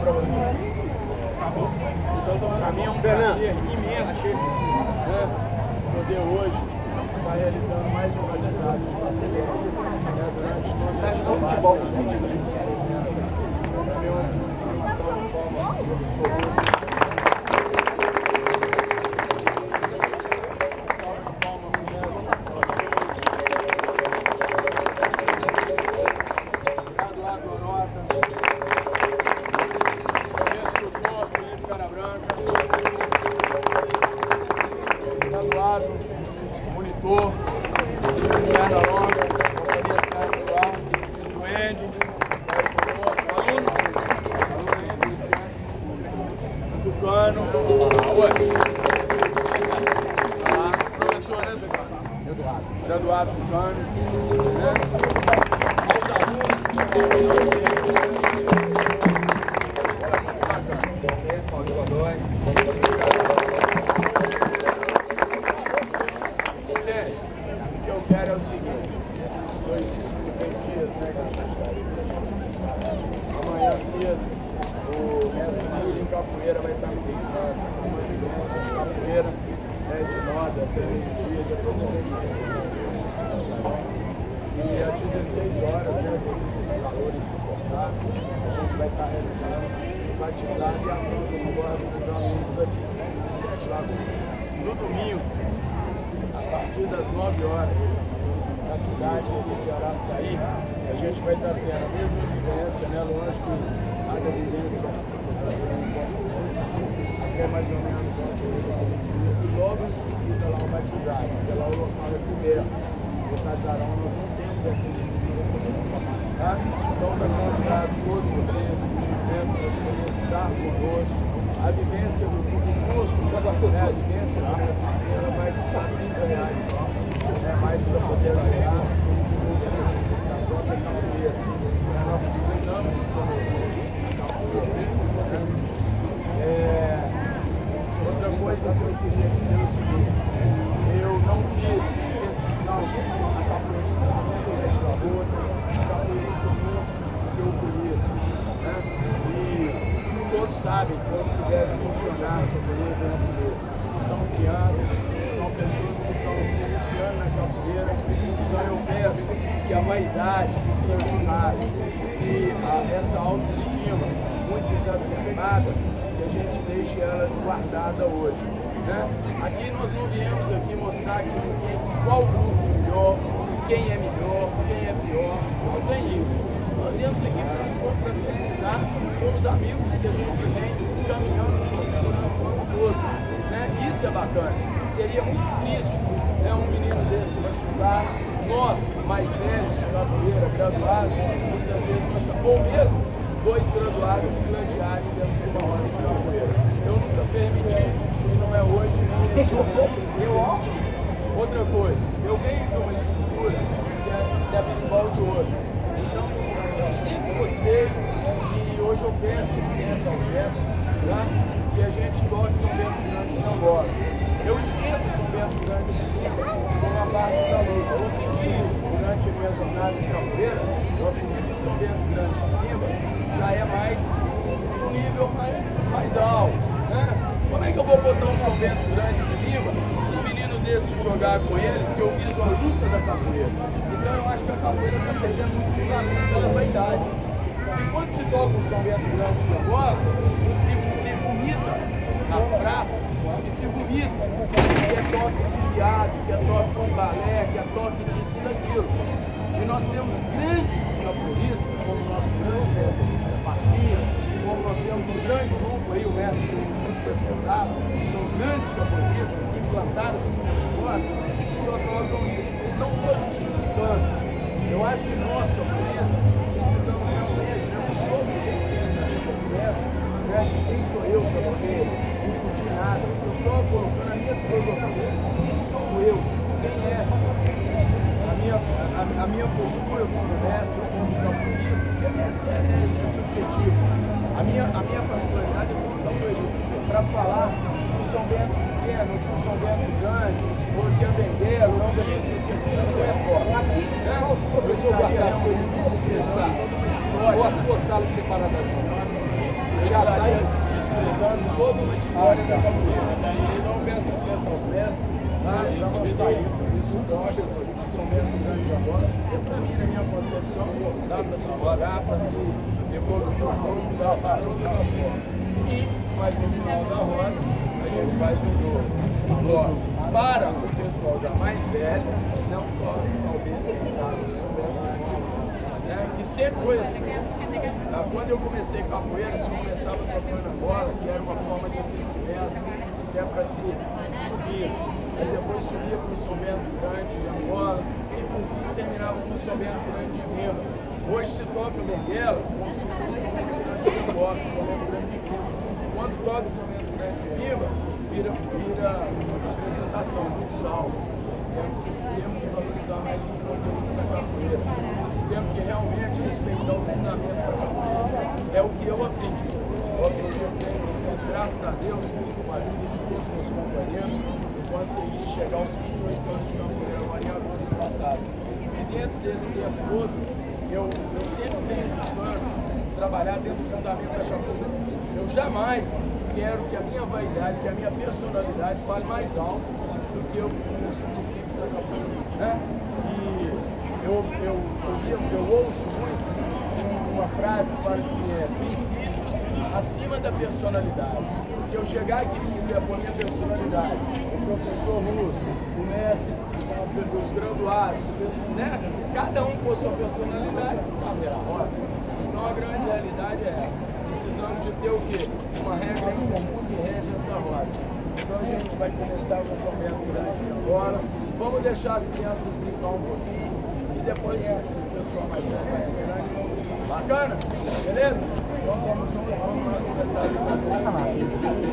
para você. Então, para mim é um prazer imenso, né, poder hoje estar realizando mais um batizado de capoeira, né, durante todo o futebol dos 20 anos. Para mim é uma salva de palmas. Monitor, perna longa, companhia perna do ar, do Andy, aluno, do Cano, professor, né, Eduardo do Cano, né? Aos alunos, o que eu quero é o seguinte, esses 3 dias, né, que a gente está aí. Amanhã cedo, o mestre Marcinho Capoeira vai estar ministrando uma vivência de capoeira, né, de moda, até meio-dia, depois eu vou e às 16 horas, né, devido a esse calor insuportável, a gente vai estar realizando o batizado e a prova de bordo dos alunos aqui, do 7 Lagoas. No domingo, a partir das 9 horas, na cidade de Araçaí, a gente vai estar tendo a mesma vivência, né? Lógico que a vivência até mais ou menos 11 horas e logo em seguida lá o batizado, porque lá o local é coberto. O casarão nós não temos essa estrutura tá? Então está convidado todos vocês, né, para poder estar conosco. A vivência do curso, né, a vivência do mestre Marcinho, ela vai custar R$30 só, né, mais para poder ganhar o desenvolvimento da própria capoeira. Nós precisamos de capoeira. Outra coisa que eu queria dizer é o seguinte, eu não fiz restrição a capoeirista do 7 Lagoas, a capoeirista que eu conheço, né, e todos sabem como que deve funcionar a capoeira dentro deles. São crianças, são pessoas que estão se iniciando na capoeira, então eu peço que a vaidade que fica em casa, que essa autoestima muito exacerbada, que a gente deixe ela guardada hoje. Né? Aqui nós não viemos aqui mostrar qual grupo é melhor, quem é melhor, quem é pior, não tem isso. Nós viemos aqui para nos confraternizar com os amigos que a gente vem caminhando junto o ano todo. Né? Isso é bacana. Seria muito triste, né, um menino desse machucar, nós, mais velhos de capoeira, graduados, muitas vezes, ou mesmo 2 graduados se gladiarem dentro de uma roda de capoeira. Eu nunca permiti, e não é hoje nem esse momento. Outra coisa, eu venho de uma estrutura que é a Berimbau do Ouro. Então, eu sempre gostei, e hoje eu peço licença ao mestre, tá? Que a gente toque São Bento Grande de Tambora. Eu entendo São Bento Grande como uma parte da luta. Eu aprendi isso durante a minha jornada de capoeira. Eu aprendi que São Bento Grande de Lima já é mais um nível mais alto. Né? Como é que eu vou botar um São Bento Grande de Lima, um menino desse jogar com ele, se eu fiz uma luta da capoeira? Então eu acho que a capoeira está perdendo muito fundamento pela vaidade. E quando se toca um São Bento Grande de Tambora, se vomita nas praças, e se vomita que é toque de viado, que é toque de balé, que é toque disso e daquilo. E nós temos grandes capoeiristas, como o nosso grande mestre Machinha, como nós temos um grande grupo aí, o mestre do Cesaro, são grandes capoeiristas que implantaram o sistema de corte e só tocam isso. Não estou justificando. Eu acho que nós, capoeiristas, precisamos realmente, né, com todos os licenciamentos dos mestres, né, quem sou eu para poder discutir nada, eu só colocando a minha filosofia, quem sou eu, quem é a minha postura como mestre ou como capoeirista, porque mestre é subjetivo. A minha particularidade é como capoeirista, para falar do São Bento pequeno, do São Bento grande, ou que é Benguelo, não isso, não é forte. Aqui, né? Eu estaria as coisas desprezando toda uma história. Ou a sua sala separada de toda uma história da capoeira. E não peço licença aos mestres, tá? Já mandei isso toca de São Bento Grande agora. E para mim, na minha concepção, dá para se jogar, para se evoluir o jogo, dá para todas as formas. Mas no final da roda, a gente faz um jogo. Agora, para o pessoal já mais velho, não toca, talvez, quem sabe, o São Bento Grande, né? Que sempre foi assim. Quando eu comecei capoeira, se eu começava tocando a bola, que era uma forma de aquecimento, até para se subir. Aí depois subia para o São Bento Grande de Angola e por fim terminava com o São Bento Grande de Lima. Hoje se toca Benguela como se fosse São Bento Grande de Angola, São Bento Grande de Lima. Quando toca São Bento Grande de Lima, vira uma apresentação, muito salvo. Temos que valorizar mais o conteúdo da capoeira. Temos que realmente respeitar o fundamento da capoeira. É o que eu aprendi. Eu fiz, graças a Deus, com a ajuda de todos os meus companheiros, eu consegui chegar aos 28 anos de capoeira agora em agosto passado. E dentro desse tempo todo, eu sempre venho buscando trabalhar dentro do fundamento da capoeira. Eu jamais quero que a minha vaidade, que a minha personalidade fale mais alto do que os princípios da capoeira, né? E eu ouço muito uma frase que fala assim, princípios acima da personalidade. Se eu chegar aqui e quiser pôr minha personalidade, o professor Russo, o mestre dos graduados, né? Cada um com sua personalidade, haverá roda. Então a grande realidade é essa. Precisamos de ter o quê? Uma regra em comum que rege essa roda. Então a gente vai começar com o São Bento Grande agora. Vamos deixar as crianças brincar um pouquinho e depois o pessoal mais velho vai entrar. Bacana? Beleza? Então vamos junto, vamos começar a brincar.